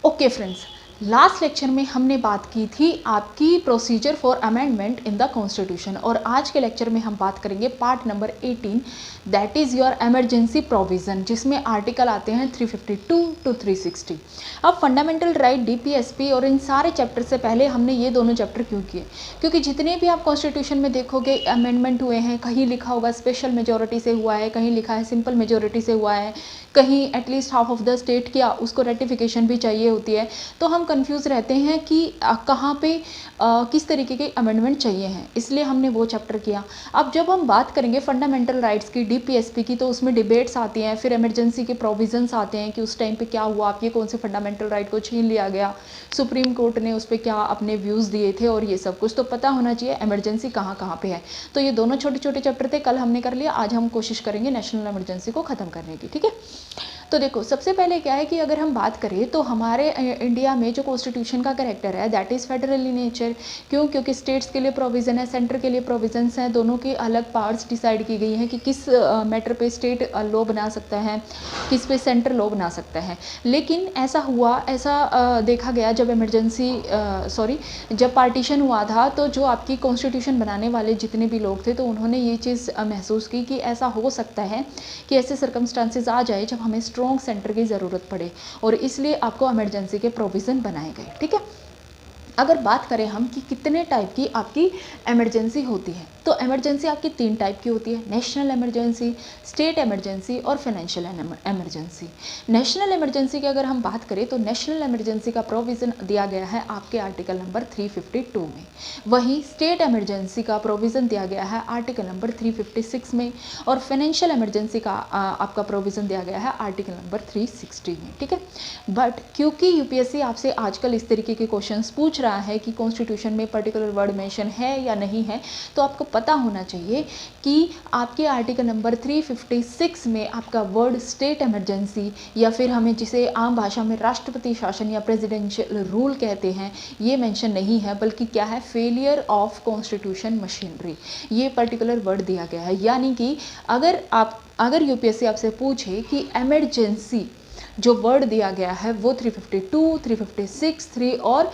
Okay friends, last lecture में हमने बात की थी आपकी procedure for amendment in the constitution, और आज के लेक्चर में हम बात करेंगे part number 18, that is your emergency provision, जिसमें आर्टिकल आते हैं 352 टू 360। अब फंडामेंटल राइट, डीपीएसपी और इन सारे चैप्टर से पहले हमने ये दोनों चैप्टर क्यों किए, क्योंकि जितने भी आप कॉन्स्टिट्यूशन में देखोगे अमेंडमेंट हुए हैं, कहीं लिखा होगा स्पेशल मेजोरिटी से हुआ है, कहीं लिखा है सिंपल मेजोरिटी से हुआ है, कहीं at least half of the state किया, उसको रेटिफिकेशन भी चाहिए होती है, तो हम कंफ्यूज रहते हैं कि कहाँ पे किस तरीके के अमेंडमेंट चाहिए हैं, इसलिए हमने वो चैप्टर किया। अब जब हम बात करेंगे फंडामेंटल राइट्स की, डीपीएसपी की, तो उसमें डिबेट्स आती हैं, फिर इमरजेंसी के प्रोविजंस आते हैं कि उस टाइम पे क्या हुआ, आप ये कौन से फंडामेंटल राइट को छीन लिया गया, सुप्रीम कोर्ट ने उस पर क्या अपने व्यूज़ दिए थे, और ये सब कुछ तो पता होना चाहिए इमरजेंसी कहाँ कहाँ पे है। तो ये दोनों छोटे छोटे चैप्टर थे, कल हमने कर लिया, आज हम कोशिश करेंगे नेशनल इमरजेंसी को ख़त्म करने की। ठीक है, तो देखो सबसे पहले क्या है कि अगर हम बात करें तो हमारे इंडिया में जो कॉन्स्टिट्यूशन का कैरेक्टर है that is federal in nature. क्यों? क्योंकि स्टेट्स के लिए प्रोविज़न है, सेंटर के लिए प्रोविजंस हैं, दोनों की अलग पार्ट्स डिसाइड की गई हैं कि किस मैटर पे स्टेट लॉ बना सकता है, किस पे सेंटर लॉ बना सकता है। लेकिन ऐसा देखा गया जब जब पार्टीशन हुआ था, तो जो आपकी कॉन्स्टिट्यूशन बनाने वाले जितने भी लोग थे, तो उन्होंने ये चीज़ महसूस की कि ऐसा हो सकता है कि ऐसे सर्कमस्टांसेस आ जाए जब हमें स्ट्रॉन्ग सेंटर की ज़रूरत पड़े, और इसलिए आपको इमरजेंसी के प्रोविज़न बनाए गए। ठीक है, अगर बात करें हम कि कितने टाइप की आपकी इमरजेंसी होती है, तो इमरजेंसी आपकी 3 टाइप की होती है, नेशनल इमरजेंसी, स्टेट इमरजेंसी और फाइनेंशियल इमरजेंसी। नेशनल इमरजेंसी की अगर हम बात करें तो नेशनल इमरजेंसी का प्रोविज़न दिया गया है आपके आर्टिकल नंबर 352 में, वहीं स्टेट इमरजेंसी का प्रोविज़न दिया गया है आर्टिकल नंबर 356 में, और फाइनेंशियल इमरजेंसी का आपका प्रोविज़न दिया गया है आर्टिकल नंबर 360 में। ठीक है, बट क्योंकि यूपीएससी आपसे आजकल इस तरीके के क्वेश्चंस पूछ रहा है कि कॉन्स्टिट्यूशन में पर्टिकुलर वर्ड मेंशन है या नहीं है, तो आपको पता होना चाहिए कि आपके आर्टिकल नंबर 356 में आपका वर्ड स्टेट इमरजेंसी, या फिर हमें जिसे आम भाषा में राष्ट्रपति शासन या प्रेसिडेंशियल रूल कहते हैं, ये मेंशन नहीं है, बल्कि क्या है, फेलियर ऑफ कॉन्स्टिट्यूशन मशीनरी, ये पर्टिकुलर वर्ड दिया गया है। यानी कि अगर यूपीएससी आपसे पूछे कि इमरजेंसी जो वर्ड दिया गया है वो 352, 356, 3 और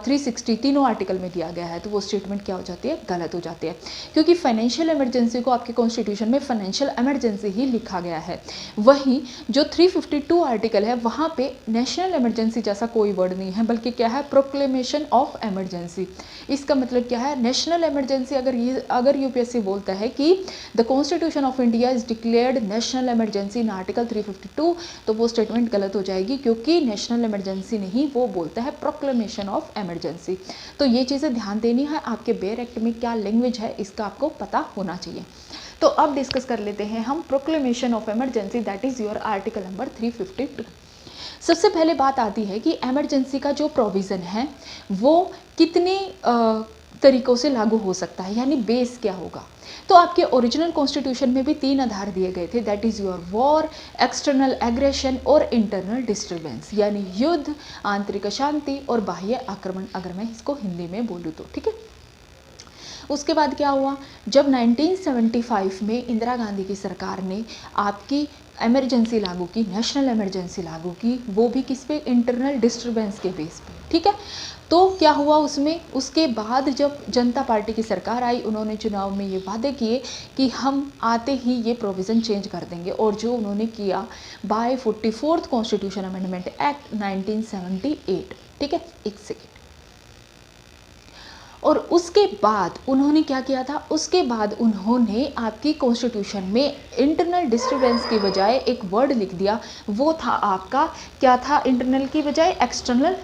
360 तीनों आर्टिकल में दिया गया है, तो वो स्टेटमेंट क्या हो जाती है, गलत हो जाती है, क्योंकि फाइनेंशियल इमरजेंसी को आपके कॉन्स्टिट्यूशन में फाइनेंशियल इमरजेंसी ही लिखा गया है। वहीं जो 352 आर्टिकल है वहाँ पे नेशनल इमरजेंसी जैसा कोई वर्ड नहीं है, बल्कि क्या है, प्रोक्लेमेशन ऑफ इमरजेंसी। इसका मतलब क्या है, नेशनल इमरजेंसी अगर यूपीएससी बोलता है कि the constitution of India is declared national emergency in article 352, तो वो स्टेटमेंट गलत हो जाएगी, क्योंकि नेशनल इमरजेंसी नहीं, वो बोलता है प्रोक्लेमेशन ऑफ इमरजेंसी। तो ये चीज़ें ध्यान देनी है, आपके बेयर एक्ट में क्या लैंग्वेज है इसका आपको पता होना चाहिए। तो अब डिस्कस कर लेते हैं हम proclamation of emergency, that is your article number 352। सबसे पहले बात आती है कि इमरजेंसी का जो प्रोविज़न है वो कितने तरीक़ों से लागू हो सकता है, यानी बेस क्या होगा। तो आपके ओरिजिनल कॉन्स्टिट्यूशन में भी 3 आधार दिए गए थे, that is your war, external aggression और इंटरनल डिस्टर्बेंस, यानी युद्ध, आंतरिक अशांति और बाह्य आक्रमण, अगर मैं इसको हिंदी में बोलूँ तो। ठीक है, उसके बाद क्या हुआ, जब 1975 में इंदिरा गांधी की सरकार ने आपकी इमरजेंसी लागू की, नेशनल इमरजेंसी लागू की, वो भी किस पे, इंटरनल डिस्टर्बेंस के बेस पे। ठीक है, तो क्या हुआ उसमें, उसके बाद जब जनता पार्टी की सरकार आई, उन्होंने चुनाव में ये वादे किए कि हम आते ही ये प्रोविज़न चेंज कर देंगे, और जो उन्होंने किया bye 44th constitution amendment act 1978। ठीक है, एक सेकेंड, और उसके बाद उन्होंने क्या किया था, उसके बाद उन्होंने आपकी कॉन्स्टिट्यूशन में इंटरनल डिस्टर्बेंस की बजाय एक वर्ड लिख दिया, वो था आपका, क्या था, इंटरनल की बजाय एक्सटर्नल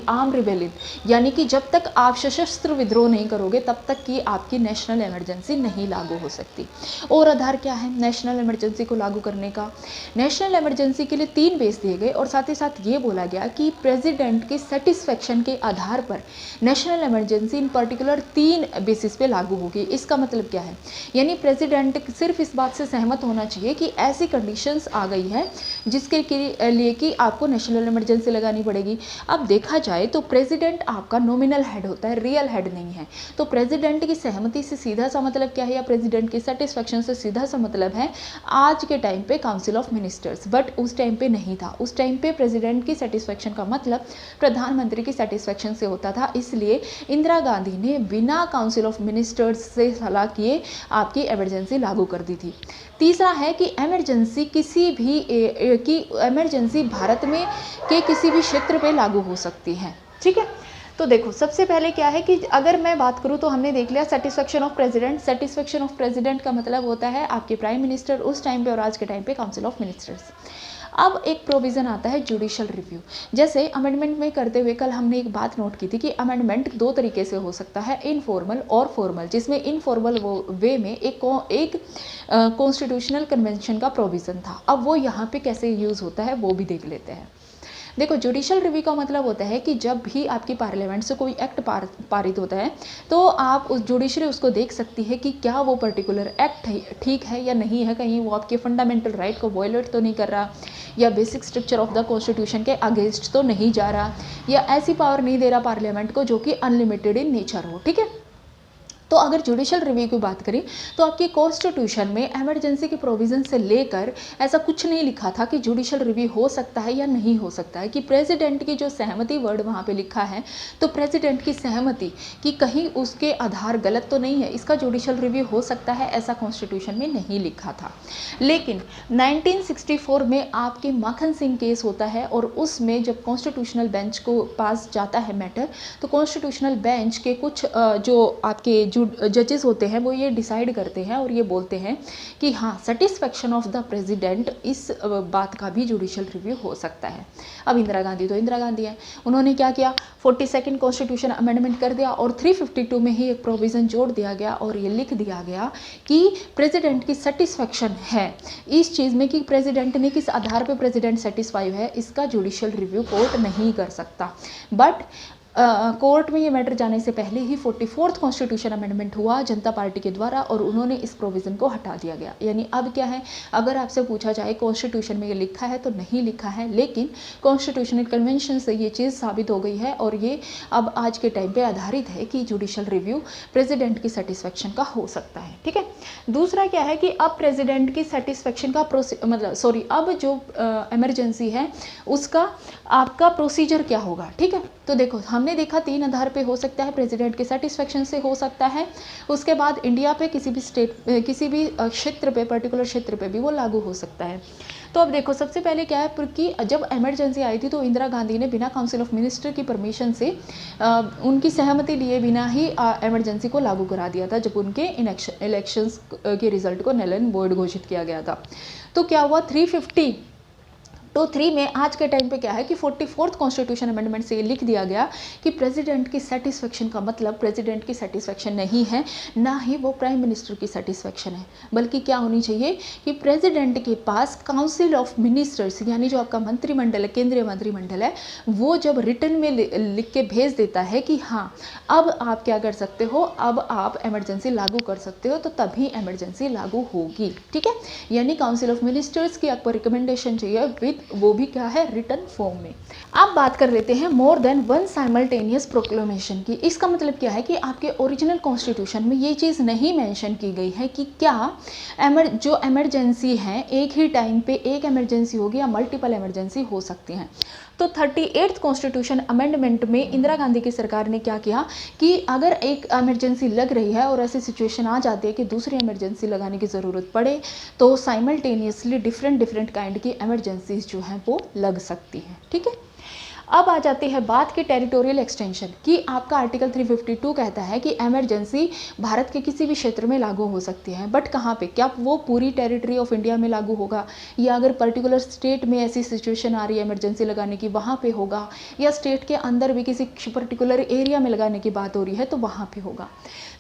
आर्म रिबेलियन, यानी कि जब तक आप सशस्त्र विद्रोह नहीं करोगे तब तक कि आपकी नेशनल इमरजेंसी नहीं लागू हो सकती। और आधार क्या है नेशनल इमरजेंसी को लागू करने का, नेशनल इमरजेंसी के लिए 3 बेस दिए गए, और साथ ही साथ ये बोला गया कि प्रेसिडेंट के सेटिस्फेक्शन के आधार पर national emergency in particular 3 basis पे लागू होगी। इसका मतलब क्या है, यानी प्रेसिडेंट सिर्फ इस बात से सहमत होना चाहिए कि ऐसी कंडीशंस आ गई है जिसके लिए कि आपको नेशनल इमरजेंसी लगानी पड़ेगी। अब देखा जाए तो प्रेसिडेंट आपका नॉमिनल हेड होता है, रियल हेड नहीं है। तो प्रेसिडेंट की सहमति से सीधा सा मतलब क्या है, या प्रेसिडेंट की सेटिस्फेक्शन से सीधा सा मतलब है आज के टाइम पे काउंसिल ऑफ मिनिस्टर्स, बट उस टाइम पे नहीं था। उस टाइम पे प्रेसिडेंट की सेटिस्फेक्शन का मतलब प्रधानमंत्री की सेटिस्फेक्शन से होता था। इसलिए इंदिरा गांधी ने बिना काउंसिल ऑफ मिनिस्टर्स से सलाह किए आपकी इमरजेंसी लागू कर दी थी। तीसरा है कि इमरजेंसी किसी भी इमरजेंसी भारत में के किसी भी क्षेत्र पे लागू हो सकती है। ठीक है, तो देखो सबसे पहले क्या है कि अगर मैं बात करूं तो हमने देख लिया satisfaction of president. Satisfaction of president का मतलब होता है आपके प्राइम मिनिस्टर उस टाइम पे और आज के टाइम पे काउंसिल ऑफ मिनिस्टर्स। अब एक प्रोविज़न आता है जुडिशल रिव्यू। जैसे अमेंडमेंट में करते हुए कल हमने एक बात नोट की थी कि अमेंडमेंट 2 तरीके से हो सकता है, इनफॉर्मल और फॉर्मल, जिसमें इनफॉर्मल वे में एक कॉन्स्टिट्यूशनल कन्वेंशन का प्रोविज़न था। अब वो यहाँ पे कैसे यूज़ होता है वो भी देख लेते हैं। देखो जुडिशल रिव्यू का मतलब होता है कि जब भी आपकी पार्लियामेंट से कोई एक्ट पारित होता है तो आप उस जुडिशरी उसको देख सकती है कि क्या वो पर्टिकुलर एक्ट ठीक है या नहीं है, कहीं वो आपके फंडामेंटल राइट को वायलेट तो नहीं कर रहा, या basic structure of the constitution के अगेंस्ट तो नहीं जा रहा, या ऐसी पावर नहीं दे रहा पार्लियामेंट को जो कि अनलिमिटेड इन नेचर हो। ठीक है, तो अगर जुडिशल रिव्यू की बात करें तो आपकी कॉन्स्टिट्यूशन में इमरजेंसी के प्रोविज़न से लेकर ऐसा कुछ नहीं लिखा था कि जुडिशल रिव्यू हो सकता है या नहीं हो सकता है, कि प्रेसिडेंट की जो सहमति वर्ड वहाँ पे लिखा है तो प्रेसिडेंट की सहमति कि कहीं उसके आधार गलत तो नहीं है, इसका जुडिशल रिव्यू हो सकता है, ऐसा कॉन्स्टिट्यूशन में नहीं लिखा था। लेकिन 1964 में आपके माखन सिंह केस होता है और उसमें जब कॉन्स्टिट्यूशनल बेंच को पास जाता है मैटर, तो कॉन्स्टिट्यूशनल बेंच के कुछ जो आपके जजेस होते हैं वो ये डिसाइड करते हैं और ये बोलते हैं कि हाँ सेटिस्फेक्शन ऑफ द प्रेसिडेंट, इस बात का भी जुडिशल रिव्यू हो सकता है। अब इंदिरा गांधी तो इंदिरा गांधी है, उन्होंने क्या किया 42nd कॉन्स्टिट्यूशन अमेंडमेंट कर दिया और 352 में ही एक प्रोविज़न जोड़ दिया गया और ये लिख दिया गया कि प्रेसिडेंट की सेटिस्फेक्शन है इस चीज़ में कि प्रेसिडेंट ने किस आधार पर प्रेसिडेंट सेटिस्फाई है, इसका जुडिशल रिव्यू कोर्ट नहीं कर सकता। बट कोर्ट में ये मैटर जाने से पहले ही 44th कॉन्स्टिट्यूशन अमेंडमेंट हुआ जनता पार्टी के द्वारा और उन्होंने इस प्रोविज़न को हटा दिया गया। यानी अब क्या है, अगर आपसे पूछा जाए कॉन्स्टिट्यूशन में ये लिखा है तो नहीं लिखा है, लेकिन कॉन्स्टिट्यूशनल कन्वेंशन से ये चीज़ साबित हो गई है और ये अब आज के टाइम पे आधारित है कि जुडिशल रिव्यू प्रेसिडेंट की सेटिस्फेक्शन का हो सकता है। ठीक है, दूसरा क्या है कि अब प्रेसिडेंट की सेटिस्फेक्शन का अब जो इमरजेंसी है उसका आपका प्रोसीजर क्या होगा। ठीक है, तो देखो हमने देखा 3 आधार पे हो सकता है, प्रेसिडेंट के सेटिस्फेक्शन से हो सकता है, उसके बाद इंडिया पे किसी भी स्टेट किसी भी क्षेत्र पे पर्टिकुलर क्षेत्र पे भी वो लागू हो सकता है। तो अब देखो सबसे पहले क्या है, क्योंकि जब इमरजेंसी आई थी तो इंदिरा गांधी ने बिना काउंसिल ऑफ मिनिस्टर की परमिशन से उनकी सहमति लिए बिना ही इमरजेंसी को लागू करा दिया था जब उनके इलेक्शंस के रिजल्ट को नल एंड वॉइड घोषित किया गया था। तो क्या हुआ 3 में आज के टाइम पे क्या है कि 44th कॉन्स्टिट्यूशन अमेंडमेंट से ये लिख दिया गया कि प्रेसिडेंट की सेटिस्फेक्शन का मतलब प्रेसिडेंट की सेटिस्फेक्शन नहीं है, ना ही वो प्राइम मिनिस्टर की सेटिस्फेक्शन है, बल्कि क्या होनी चाहिए कि प्रेसिडेंट के पास काउंसिल ऑफ मिनिस्टर्स यानी जो आपका मंत्रिमंडल है, केंद्रीय मंत्रिमंडल है, वो जब रिटर्न में लिख के भेज देता है कि हाँ अब आप क्या कर सकते हो, अब आप इमरजेंसी लागू कर सकते हो, तो तभी इमरजेंसी लागू होगी। ठीक है, यानी काउंसिल ऑफ मिनिस्टर्स की आपको रिकमेंडेशन चाहिए विद वो भी क्या है रिटन फॉर्म में। अब बात कर लेते हैं more than one simultaneous proclamation की। इसका मतलब क्या है कि आपके ओरिजिनल कॉन्स्टिट्यूशन में ये चीज़ नहीं मेंशन की गई है कि क्या जो इमरजेंसी है एक ही टाइम पे एक इमरजेंसी होगी या मल्टीपल इमरजेंसी हो सकती हैं। तो 38th कॉन्स्टिट्यूशन अमेंडमेंट में इंदिरा गांधी की सरकार ने क्या किया कि अगर एक इमरजेंसी लग रही है और ऐसी सिचुएशन आ जाती है कि दूसरी इमरजेंसी लगाने की ज़रूरत पड़े तो साइमल्टेनियसली डिफरेंट काइंड की इमरजेंसीज जो हैं वो लग सकती हैं। ठीक है, अब आ जाती है बात की टेरिटोरियल एक्सटेंशन की। आपका आर्टिकल 352 कहता है कि इमरजेंसी भारत के किसी भी क्षेत्र में लागू हो सकती है, बट कहाँ पे, क्या वो पूरी टेरिटरी ऑफ इंडिया में लागू होगा, या अगर पर्टिकुलर स्टेट में ऐसी सिचुएशन आ रही है इमरजेंसी लगाने की वहाँ पे होगा, या स्टेट के अंदर भी किसी पर्टिकुलर एरिया में लगाने की बात हो रही है तो वहाँ पे होगा।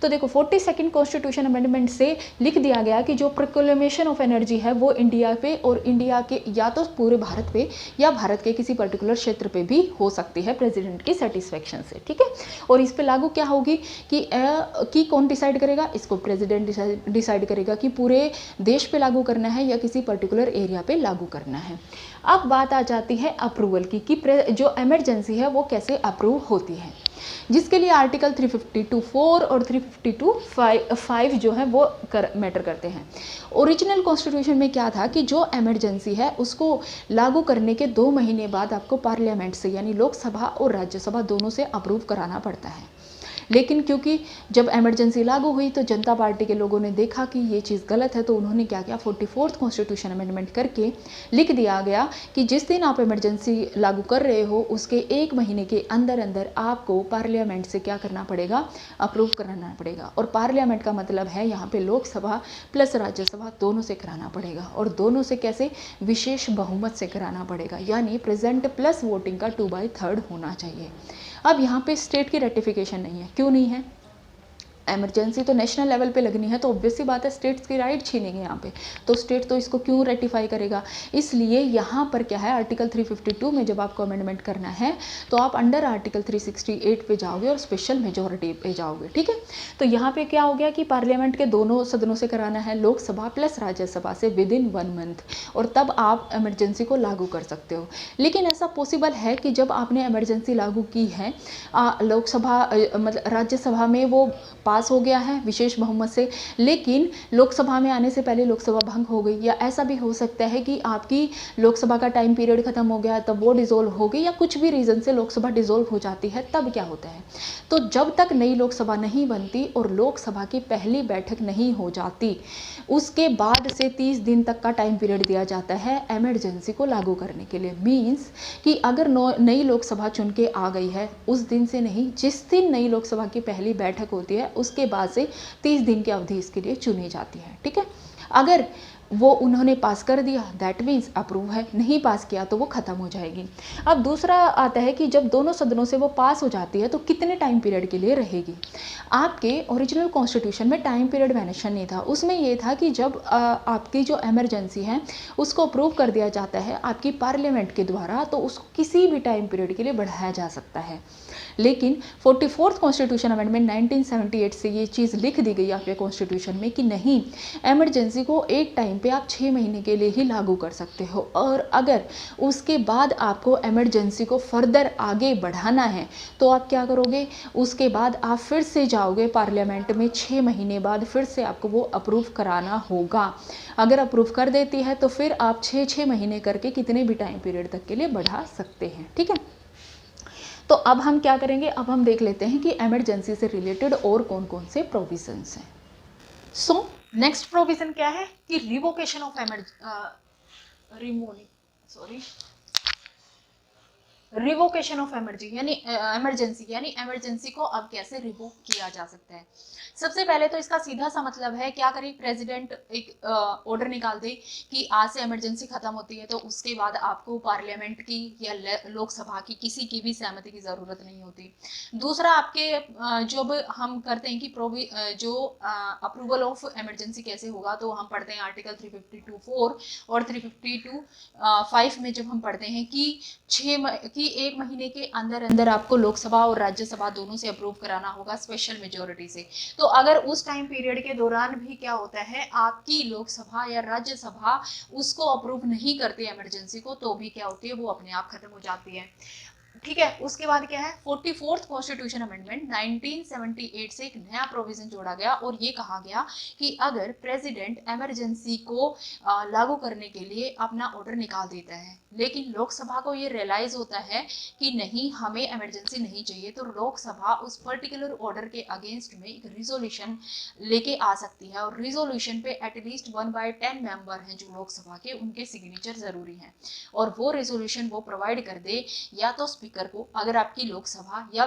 तो देखो 42nd कॉन्स्टिट्यूशन अमेंडमेंट से लिख दिया गया कि जो प्रोक्लेमेशन ऑफ एनर्जी है वो इंडिया पे और इंडिया के या तो पूरे भारत पे या भारत के किसी पर्टिकुलर क्षेत्र पे भी भी हो सकती है प्रेसिडेंट की सेटिस्फेक्शन से, ठीक है। और इस पे लागू क्या होगी कि कौन डिसाइड करेगा, इसको प्रेसिडेंट डिसाइड करेगा कि पूरे देश पे लागू करना है या किसी पर्टिकुलर एरिया पे लागू करना है। अब बात आ जाती है अप्रूवल की कि जो इमरजेंसी है वो कैसे अप्रूव होती है, जिसके लिए आर्टिकल 352(4) और 352(5) जो है वो मैटर करते हैं। ओरिजिनल कॉन्स्टिट्यूशन में क्या था कि जो इमरजेंसी है उसको लागू करने के 2 महीने बाद आपको पार्लियामेंट से यानी लोकसभा और राज्यसभा दोनों से अप्रूव कराना पड़ता है। लेकिन क्योंकि जब इमरजेंसी लागू हुई तो जनता पार्टी के लोगों ने देखा कि ये चीज़ गलत है, तो उन्होंने क्या किया, 44th कॉन्स्टिट्यूशन अमेंडमेंट करके लिख दिया गया कि जिस दिन आप इमरजेंसी लागू कर रहे हो उसके 1 महीने के अंदर अंदर आपको पार्लियामेंट से क्या करना पड़ेगा, अप्रूव कराना पड़ेगा। और पार्लियामेंट का मतलब है यहाँ पे लोकसभा प्लस राज्यसभा दोनों से कराना पड़ेगा। और दोनों से कैसे, विशेष बहुमत से कराना पड़ेगा, यानी प्रेजेंट प्लस वोटिंग का 2/3 होना चाहिए। अब यहाँ पे स्टेट की रेटिफिकेशन नहीं है, क्यों नहीं है, इमरजेंसी तो नेशनल लेवल पे लगनी है, तो ऑब्वियस सी बात है स्टेट्स की राइट छीनेंगे यहाँ पे, तो स्टेट तो इसको क्यों रेटिफाई करेगा। इसलिए यहाँ पर क्या है, आर्टिकल 352 में जब आपको अमेंडमेंट करना है तो आप अंडर आर्टिकल 368 पे जाओगे और स्पेशल मेजोरिटी पे जाओगे, ठीक है। तो यहाँ पे क्या हो गया कि पार्लियामेंट के दोनों सदनों से कराना है, लोकसभा प्लस राज्यसभा से विदिन 1 मंथ, और तब आप इमरजेंसी को लागू कर सकते हो। लेकिन ऐसा पॉसिबल है कि जब आपने इमरजेंसी लागू की है, लोकसभा मतलब राज्यसभा में वो पास हो गया है विशेष बहुमत से, लेकिन लोकसभा में आने से पहले लोकसभा भंग हो गई, या ऐसा भी हो सकता है कि आपकी लोकसभा का टाइम पीरियड खत्म हो गया तब वो डिसॉल्व हो गई, या कुछ भी रीज़न से लोकसभा डिसॉल्व हो जाती है, तब क्या होता है, तो जब तक नई लोकसभा नहीं बनती और लोकसभा की पहली बैठक नहीं हो जाती, उसके बाद से 30 दिन तक का टाइम पीरियड दिया जाता है इमरजेंसी को लागू करने के लिए। मीन्स कि अगर नई लोकसभा चुन के आ गई है, उस दिन से नहीं, जिस दिन नई लोकसभा की पहली बैठक होती है उसके बाद से 30 दिन की अवधि इसके लिए चुनी जाती है, ठीक है। अगर वो उन्होंने पास कर दिया दैट मीन्स अप्रूव है, नहीं पास किया तो वो खत्म हो जाएगी। अब दूसरा आता है कि जब दोनों सदनों से वो पास हो जाती है तो कितने टाइम पीरियड के लिए रहेगी। आपके ओरिजिनल कॉन्स्टिट्यूशन में टाइम पीरियड मेंशन नहीं था, उसमें ये था कि जब आपकी जो इमरजेंसी है उसको अप्रूव कर दिया जाता है आपकी पार्लियामेंट के द्वारा, तो उसको किसी भी टाइम पीरियड के लिए बढ़ाया जा सकता है। लेकिन 44th कॉन्स्टिट्यूशन अमेंडमेंट 1978 से ये चीज़ लिख दी गई आपके कॉन्स्टिट्यूशन में कि नहीं, इमरजेंसी को एक टाइम पे आप 6 महीने के लिए ही लागू कर सकते हो, और अगर उसके बाद आपको इमरजेंसी को फर्दर आगे बढ़ाना है तो आप क्या करोगे, उसके बाद आप फिर से जाओगे पार्लियामेंट में, 6 महीने बाद फिर से आपको वो अप्रूव कराना होगा। अगर अप्रूव कर देती है तो फिर आप 6 महीने करके कितने भी टाइम पीरियड तक के लिए बढ़ा सकते हैं, ठीक है। तो अब हम क्या करेंगे, अब हम देख लेते हैं कि इमरजेंसी से रिलेटेड और कौन कौन से प्रोविजंस हैं। सो नेक्स्ट प्रोविजन क्या है कि revocation of revocation of emergency यानी इमरजेंसी को अब कैसे रिवोक किया जा सकता है। सबसे पहले तो इसका सीधा सा मतलब है, क्या करे, प्रेसिडेंट एक ऑर्डर निकाल दे कि आज से इमरजेंसी खत्म होती है, तो उसके बाद आपको पार्लियामेंट की या लोकसभा की किसी की भी सहमति की जरूरत नहीं होती। दूसरा, आपके जब हम करते हैं कि जो अप्रूवल ऑफ इमरजेंसी कैसे होगा, तो हम पढ़ते हैं आर्टिकल 352(4) और 352(5) में जब हम पढ़ते हैं कि 1 महीने के अंदर अंदर आपको लोकसभा और राज्यसभा दोनों से अप्रूव कराना होगा स्पेशल मेजोरिटी से। तो अगर उस टाइम पीरियड के दौरान भी क्या होता है, आपकी लोकसभा या राज्यसभा उसको अप्रूव नहीं करती इमरजेंसी को, तो भी क्या होती है, वो अपने आप खत्म हो जाती है, ठीक है। उसके बाद क्या है, 44th कॉन्स्टिट्यूशन अमेंडमेंट 1978 से एक नया प्रोविजन जोड़ा गया और ये कहा गया कि अगर प्रेसिडेंट इमरजेंसी को लागू करने के लिए अपना ऑर्डर निकाल देता है, लेकिन लोकसभा को ये रियलाइज होता है कि नहीं, हमें इमरजेंसी नहीं चाहिए, तो लोकसभा उस पर्टिकुलर ऑर्डर के अगेंस्ट में एक रिजोल्यूशन लेके आ सकती है, और रिजोल्यूशन पे एटलीस्ट 1/10 मेंबर हैं जो लोकसभा के, उनके सिग्नेचर जरूरी हैं, और वो रिजोल्यूशन वो प्रोवाइड कर दे या तो स्पीकर को, अगर आपकी लोकसभा या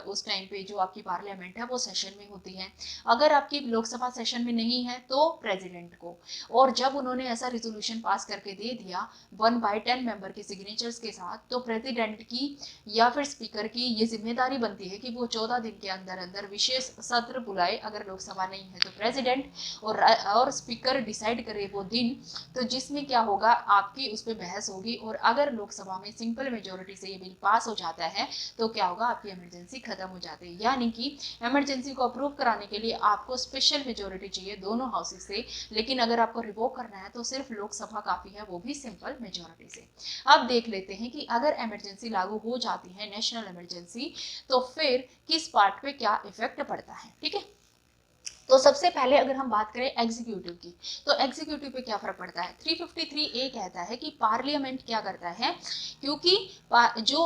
उस टाइम पे जो आपकी पार्लियामेंट है वो सेशन में होती है, अगर आपकी लोकसभा सेशन में नहीं है तो प्रेसिडेंट को। और जब उन्होंने ऐसा रिजोल्यूशन पास करके दे दिया 1/10 मेंबर के सिग्नेचर्स के साथ, तो प्रेसिडेंट की या फिर स्पीकर की ये जिम्मेदारी बनती है कि वो 14 दिन के अंदर अंदर विशेष सत्र बुलाए, अगर लोकसभा नहीं है तो प्रेसिडेंट, और स्पीकर डिसाइड करे वो दिन, तो जिसमें क्या होगा, आपकी उस पर बहस होगी, और अगर लोकसभा में सिंपल मेजोरिटी से ये बिल पास हो जाता है तो क्या होगा, आपकी इमरजेंसी खत्म हो जाती है। यानी कि इमरजेंसी को अप्रूव कराने के लिए आपको स्पेशल मेजोरिटी चाहिए दोनों हाउसेस से, लेकिन अगर आपको रिवोक करना है तो सिर्फ लोकसभा काफी है, वो भी सिंपल मेजोरिटी से। अब देख लेते हैं कि अगर इमरजेंसी लागू हो जाती है, नेशनल इमरजेंसी, तो फिर किस पार्ट पे क्या इफेक्ट पड़ता है। ठीक है, तो सबसे पहले अगर हम बात करें एग्जीक्यूटिव की, तो एग्जीक्यूटिव पे क्या फर्क पड़ता है। 353 ए कहता है कि पार्लियामेंट क्या करता है, क्योंकि जो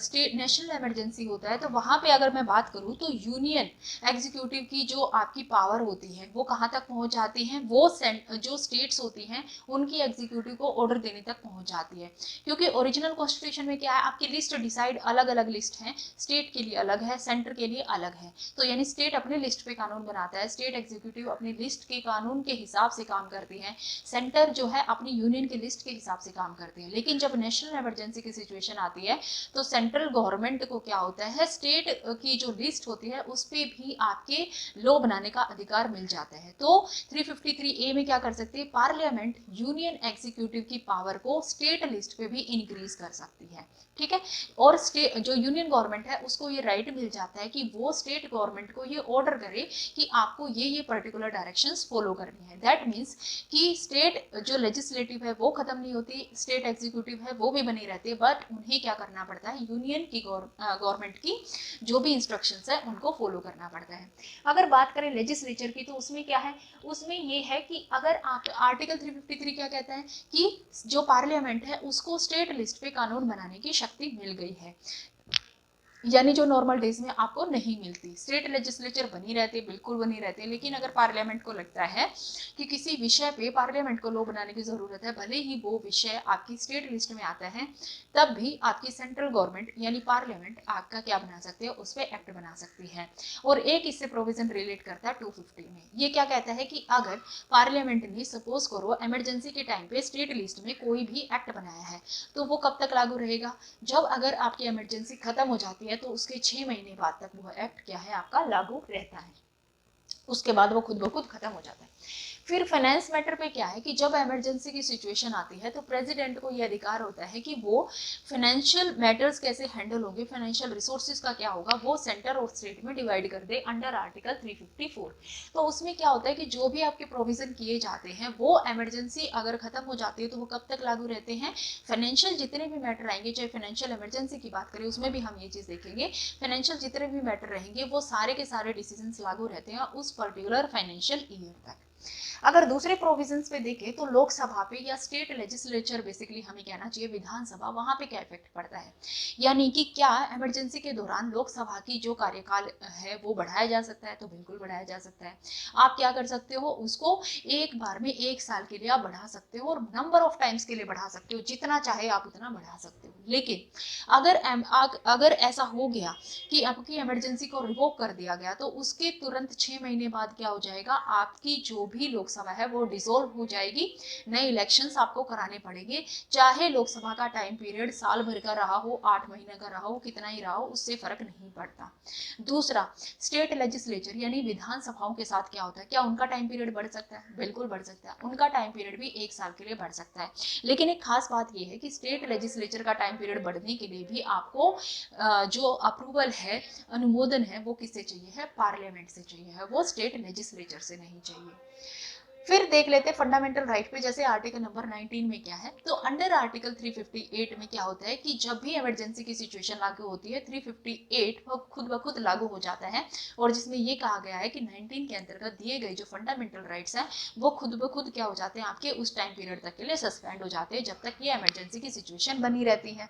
स्टेट नेशनल इमरजेंसी होता है तो वहां पे अगर मैं बात करूं तो यूनियन एग्जीक्यूटिव की जो आपकी पावर होती है वो कहां तक पहुंच जाती है, वो जो स्टेट्स होती हैं उनकी एग्जीक्यूटिव को ऑर्डर देने तक पहुंच जाती है। क्योंकि ओरिजिनल कॉन्स्टिट्यूशन में क्या है, आपकी लिस्ट डिसाइड अलग अलग लिस्ट है, स्टेट के लिए अलग है, सेंटर के लिए अलग है। तो यानी स्टेट अपने लिस्ट पे कानून बनाता है, स्टेट एग्जीक्यूटिव अपनी लिस्ट के कानून के हिसाब से काम करती है, सेंटर जो है अपनी यूनियन के लिस्ट के हिसाब से काम करती है। लेकिन जब नेशनल इमरजेंसी की सिचुएशन आती है तो सेंट्रल गवर्नमेंट को क्या होता है, स्टेट की जो लिस्ट होती है उस पर भी आपके लॉ बनाने का अधिकार मिल जाता है। तो 353 ए में क्या कर सकती है, पार्लियामेंट यूनियन एग्जीक्यूटिव की पावर को स्टेट लिस्ट पे भी इंक्रीज कर सकती है। ठीक है, और स्टेट जो यूनियन गवर्नमेंट है उसको ये राइट मिल जाता है कि वो स्टेट गवर्नमेंट को ये ऑर्डर करे कि आपको ये पर्टिकुलर डायरेक्शंस फॉलो करनी है। दैट मीन्स कि स्टेट जो लेजिस्लेटिव है वो खत्म नहीं होती, स्टेट एग्जीक्यूटिव है वो भी बनी रहती है, बट उन्हें क्या करना पड़ता है, यूनियन की गवर्नमेंट की जो भी इंस्ट्रक्शंस है उनको फॉलो करना पड़ता है। अगर बात करें लेजिस्लेचर की तो उसमें क्या है, उसमें ये है कि अगर आप आर्टिकल 353 क्या कहता है कि जो पार्लियामेंट है उसको स्टेट लिस्ट पे कानून बनाने की शक्ति मिल गई है, यानी जो नॉर्मल डेज में आपको नहीं मिलती। स्टेट लेजिस्लेचर बनी रहती है, बिल्कुल बनी रहती है, लेकिन अगर पार्लियामेंट को लगता है कि किसी विषय पे पार्लियामेंट को लॉ बनाने की जरूरत है, भले ही वो विषय आपकी स्टेट लिस्ट में आता है, तब भी आपकी सेंट्रल गवर्नमेंट यानी पार्लियामेंट आपका क्या बना सकती है, उस पर एक्ट बना सकती है। और एक इससे प्रोविजन रिलेट करता है 250 में। ये क्या कहता है कि अगर पार्लियामेंट ने सपोज करो इमरजेंसी के टाइम पे स्टेट लिस्ट में कोई भी एक्ट बनाया है तो वो कब तक लागू रहेगा, जब अगर आपकी इमरजेंसी खत्म हो जाती है तो उसके 6 महीने बाद तक वो एक्ट क्या है, आपका लागू रहता है, उसके बाद वो खुद ब खुद खत्म हो जाता है। फिर फाइनेंस मैटर पे क्या है कि जब इमरजेंसी की सिचुएशन आती है तो प्रेसिडेंट को ये अधिकार होता है कि वो फाइनेंशियल मैटर्स कैसे हैंडल होंगे, फाइनेंशियल रिसोर्सेज का क्या होगा, वो सेंटर और स्टेट में डिवाइड कर दे अंडर आर्टिकल 354। तो उसमें क्या होता है कि जो भी आपके प्रोविजन किए जाते हैं वो इमरजेंसी अगर खत्म हो जाती है तो वो कब तक लागू रहते हैं, फाइनेंशियल जितने भी मैटर आएंगे, चाहे फाइनेंशियल इमरजेंसी की बात करें उसमें भी हम ये चीज देखेंगे, फाइनेंशियल जितने भी मैटर रहेंगे वो सारे के सारे डिसीजन लागू रहते हैं उस पर्टिकुलर फाइनेंशियल ईयर तक। अगर दूसरे प्रोविजंस पे देखें तो लोकसभा पे या स्टेट लेजिस्लेचर, बेसिकली हमें कहना चाहिए विधानसभा, वहां पे क्या इफेक्ट पड़ता है, यानी कि क्या इमरजेंसी के दौरान लोकसभा की जो कार्यकाल है वो बढ़ाया जा सकता है, तो बिल्कुल बढ़ाया जा सकता है। आप क्या कर सकते हो, उसको एक बार में 1 साल के लिए आप बढ़ा सकते हो और नंबर ऑफ टाइम्स के लिए बढ़ा सकते हो, जितना चाहे आप उतना बढ़ा सकते हो। लेकिन अगर ऐसा हो गया कि आपकी इमरजेंसी को रिवोक कर दिया गया तो उसके तुरंत 6 महीने बाद क्या हो जाएगा, आपकी जो भी लोकसभा है वो डिसॉल्व हो जाएगी, नए इलेक्शंस आपको कराने पड़ेंगे, चाहे लोकसभा का टाइम पीरियड साल भर का रहा हो, 8 महीने का रहा हो, कितना ही रहा हो, उससे फर्क नहीं पड़ता। दूसरा, स्टेट लेजिस्लेचर यानी विधानसभाओं के साथ क्या होता है, क्या उनका टाइम पीरियड बढ़ सकता है, बिल्कुल बढ़ सकता है, उनका टाइम पीरियड भी 1 साल के लिए बढ़ सकता है। लेकिन एक खास बात यह है कि स्टेट लेजिस्लेचर का टाइम पीरियड बढ़ने के लिए भी आपको जो अप्रूवल है, अनुमोदन है, वो किससे चाहिए है, पार्लियामेंट से चाहिए है, वो स्टेट लेजिस्लेचर से नहीं चाहिए। फिर देख लेते हैं फंडामेंटल राइट पे, जैसे आर्टिकल नंबर 19 में क्या है, तो अंडर आर्टिकल 358 में क्या होता है कि जब भी इमरजेंसी की सिचुएशन लागू होती है 358 वो खुद ब खुद लागू हो जाता है, और जिसमें ये कहा गया है कि 19 के अंतर्गत दिए गए जो फंडामेंटल राइट्स हैं वो खुद ब खुद क्या हो जाते हैं, आपके उस टाइम पीरियड तक के लिए सस्पेंड हो जाते हैं जब तक ये इमरजेंसी की सिचुएशन बनी रहती है।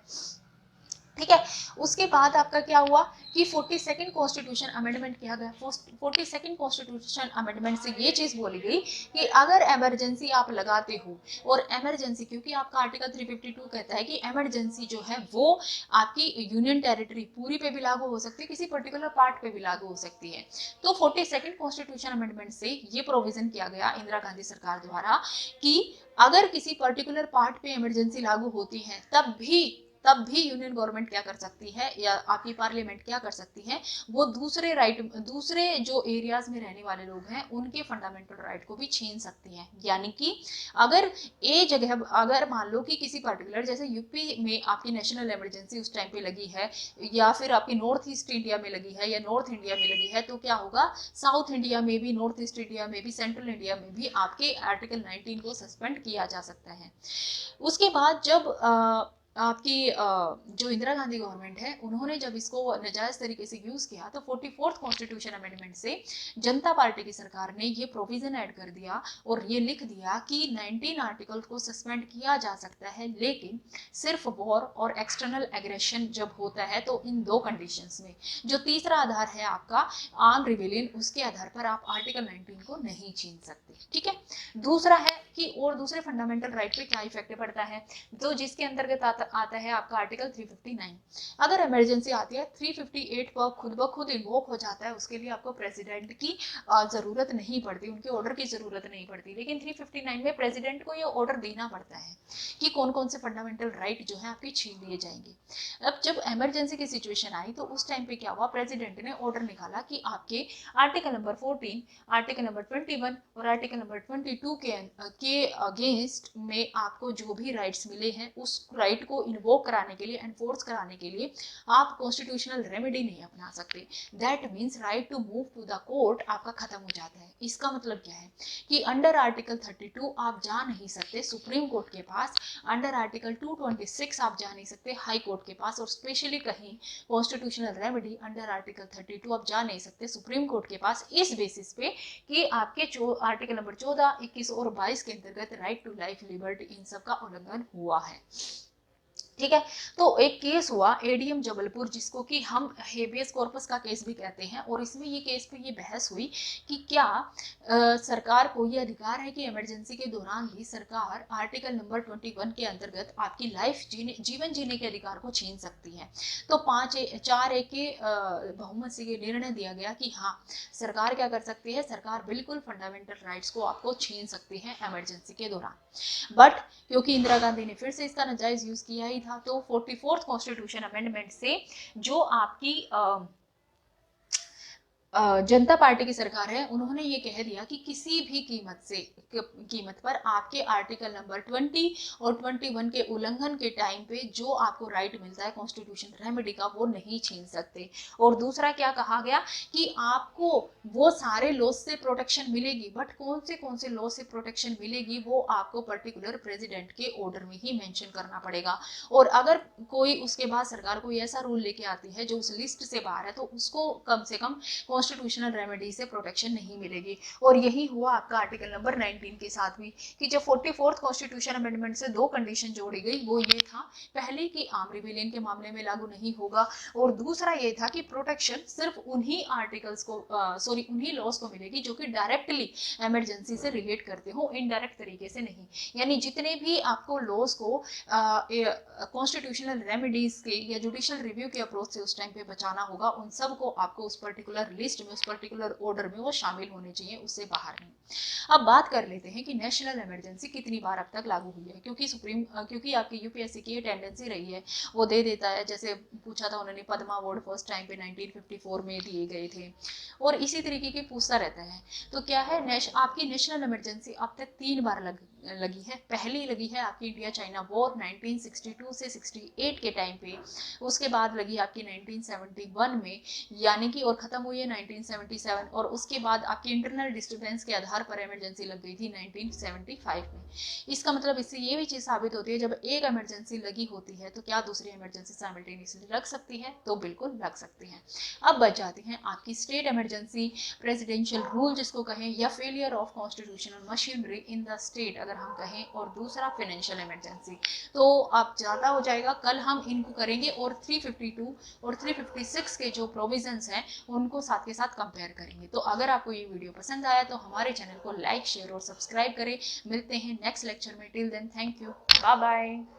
ठीक है, उसके बाद आपका क्या हुआ कि 42nd कॉन्स्टिट्यूशन अमेंडमेंट किया गया। 42nd कॉन्स्टिट्यूशन अमेंडमेंट से ये चीज बोली गई कि अगर इमरजेंसी आप लगाते हो, और इमरजेंसी क्योंकि आपका आर्टिकल 352 कहता है कि इमरजेंसी जो है वो आपकी यूनियन टेरिटरी पूरी पे भी लागू हो सकती है, किसी पर्टिकुलर पार्ट पे भी लागू हो सकती है। तो 42nd कॉन्स्टिट्यूशन अमेंडमेंट से ये प्रोविजन किया गया इंदिरा गांधी सरकार द्वारा कि अगर किसी पर्टिकुलर पार्ट पे इमरजेंसी लागू होती है तब भी तब भी यूनियन गवर्नमेंट क्या कर सकती है या आपकी पार्लियामेंट क्या कर सकती है, वो दूसरे जो एरियाज में रहने वाले लोग हैं उनके फंडामेंटल राइट को भी छीन सकती है। यानी कि अगर ए जगह, अगर मान लो कि किसी पर्टिकुलर, जैसे यूपी में आपकी नेशनल इमरजेंसी उस टाइम पे लगी है, या फिर आपकी नॉर्थ ईस्ट इंडिया में लगी है या नॉर्थ इंडिया में लगी है, तो क्या होगा, साउथ इंडिया में भी, नॉर्थ ईस्ट इंडिया में भी, सेंट्रल इंडिया में भी आपके आर्टिकल 19 को सस्पेंड किया जा सकता है। उसके बाद जब आपकी जो इंदिरा गांधी गवर्नमेंट है, उन्होंने जब इसको नजायज तरीके से यूज किया, तो 44th कॉन्स्टिट्यूशन अमेंडमेंट से जनता पार्टी की सरकार ने ये प्रोविजन ऐड कर दिया और ये लिख दिया कि 19 आर्टिकल को सस्पेंड किया जा सकता है, लेकिन सिर्फ वॉर और एक्सटर्नल एग्रेशन जब होता है तो इन 2 कंडीशंस में। जो तीसरा आधार है आपका आर्म रिबेलियन, उसके आधार पर आप आर्टिकल 19 को नहीं छीन सकते। ठीक है। दूसरा है कि और दूसरे फंडामेंटल राइट पे क्या इफेक्ट पड़ता है, तो जिसके अंतर्गत आता है आपका आर्टिकल 359। अगर इमरजेंसी आती है, 358 पर खुद ब खुद इन्वोक हो जाता है, उसके लिए आपको प्रेसिडेंट की जरूरत नहीं पड़ती, उनके ऑर्डर की जरूरत नहीं पड़ती। लेकिन 359 में प्रेसिडेंट को ये ऑर्डर देना पड़ता है कि कौन कौन से फंडामेंटल राइट जो है आपके छीन लिए जाएंगे। अब जब इमरजेंसी की सिचुएशन आई तो उस टाइम पे क्या हुआ, प्रेसिडेंट ने ऑर्डर निकाला कि आपके आर्टिकल नंबर 14, आर्टिकल नंबर 21 और आर्टिकल नंबर 22 के अगेंस्ट में आपको जो भी राइट्स मिले हैं, उस राइट को इन्वोक कराने के लिए, एनफोर्स कराने के लिए आप कॉन्स्टिट्यूशनल रेमेडी नहीं अपना सकते। That means right to move to the court आपका खत्म हो जाता है। इसका मतलब क्या है कि अंडर आर्टिकल 32 आप जा नहीं सकते सुप्रीम कोर्ट के पास, अंडर आर्टिकल 226 आप जा नहीं सकते हाई कोर्ट के पास, और स्पेशली कहीं कॉन्स्टिट्यूशनल रेमेडी अंडर आर्टिकल 32 आप जा नहीं सकते सुप्रीम कोर्ट के पास, इस बेसिस पे कि आपके आर्टिकल नंबर 14, 21 और 22 के अंतर्गत राइट टू लाइफ, लिबर्टी, इन सब का उल्लंघन हुआ है। ठीक है। तो एक केस हुआ एडीएम जबलपुर, जिसको कि हम हेबियस कॉर्पस का केस भी कहते हैं, और इसमें ये केस पे ये बहस हुई कि क्या सरकार को ये अधिकार है कि इमरजेंसी के दौरान भी सरकार आर्टिकल नंबर 21 के अंतर्गत आपकी लाइफ जीवन जीने के अधिकार को छीन सकती है। तो 4-1 के बहुमत से ये निर्णय दिया गया कि हाँ, सरकार क्या कर सकती है, सरकार बिल्कुल फंडामेंटल राइट्स को आपको छीन सकती है इमरजेंसी के दौरान। बट क्योंकि इंदिरा गांधी ने फिर से इसका नाजायज यूज किया ही था, तो 44th कॉन्स्टिट्यूशन अमेंडमेंट से जो आपकी जनता पार्टी की सरकार है, उन्होंने ये कह दिया कि किसी भी कीमत पर आपके आर्टिकल नंबर 20 और 21 के उल्लंघन के टाइम पे जो आपको राइट मिलता है कॉन्स्टिट्यूशन रेमेडी का, वो नहीं छीन सकते। और दूसरा क्या कहा गया कि आपको वो सारे लॉ से प्रोटेक्शन मिलेगी, बट कौन से लॉ से प्रोटेक्शन मिलेगी वो आपको पर्टिकुलर प्रेसिडेंट के ऑर्डर में ही मेंशन करना पड़ेगा। और अगर कोई उसके बाद सरकार कोई ऐसा रूल लेके आती है जो उस लिस्ट से बाहर है, तो उसको कम से कम कॉन्स्टिट्यूशनल रेमेडी से प्रोटेक्शन नहीं मिलेगी। और यही हुआ आपका आर्टिकल नंबर 19 के साथ भी, कि जब 44th कॉन्स्टिट्यूशन अमेंडमेंट से 2 कंडीशन जोड़ी गई, वो ये था, पहले कि आर्म रिबेलियन के मामले में लागू नहीं होगा, और दूसरा ये था कि प्रोटेक्शन सिर्फ उन्हीं आर्टिकल्स को उन्हीं लॉज को मिलेगी जो कि डायरेक्टली इमरजेंसी से रिलेट करते हो, इनडायरेक्ट तरीके से नहीं। यानी जितने भी आपको लॉज को कॉन्स्टिट्यूशनल रेमेडीज के या जुडिशियल रिव्यू के अप्रोच से उस टाइम पे बचाना होगा, उन सब को आपको उस पर्टिकुलर लिस्ट में, उस पर्टिकुलर ऑर्डर में वो शामिल होने चाहिए, उससे बाहर नहीं। अब बात कर लेते हैं कि नेशनल इमरजेंसी कितनी बार अब तक लागू हुई है, क्योंकि आपकी यूपीएससी की ये टेंडेंसी रही है, वो दे देता है। जैसे पूछा था उन्होंने, पद्मा अवार्ड फर्स्ट टाइम पे 1954 में दिए गए थे, और इसी तरीके की पूछता रहता है। तो क्या है, आपकी नेशनल इमरजेंसी अब तक 3 बार लगी है। पहली लगी है आपकी इंडिया चाइना वॉर 1962 से 68 के टाइम पे, उसके बाद लगी आपकी 1971 में, यानी कि, और खत्म हुई है 1977, और उसके बाद आपकी इंटरनल डिस्टर्बेंस के आधार पर इमरजेंसी लग गई थी 1975 में। इसका मतलब इससे ये भी चीज साबित होती है, जब एक इमरजेंसी लगी होती है तो क्या दूसरी इमरजेंसी साइमल्टेनियसली लग सकती है, तो बिल्कुल लग सकती है। अब बच जाती है आपकी स्टेट इमरजेंसी, प्रेसिडेंशियल रूल जिसको कहें, या failure of constitutional machinery in the state अगर हम कहें, और दूसरा फाइनेंशियल इमरजेंसी। तो अब ज्यादा हो जाएगा, कल हम इनको करेंगे और 352 और 356 के जो प्रोविजंस हैं उनको साथ के साथ कंपेयर करेंगे। तो अगर आपको ये वीडियो पसंद आया तो हमारे चैनल को लाइक, शेयर और सब्सक्राइब करें। मिलते हैं नेक्स्ट लेक्चर में। Till then, thank you, bye bye.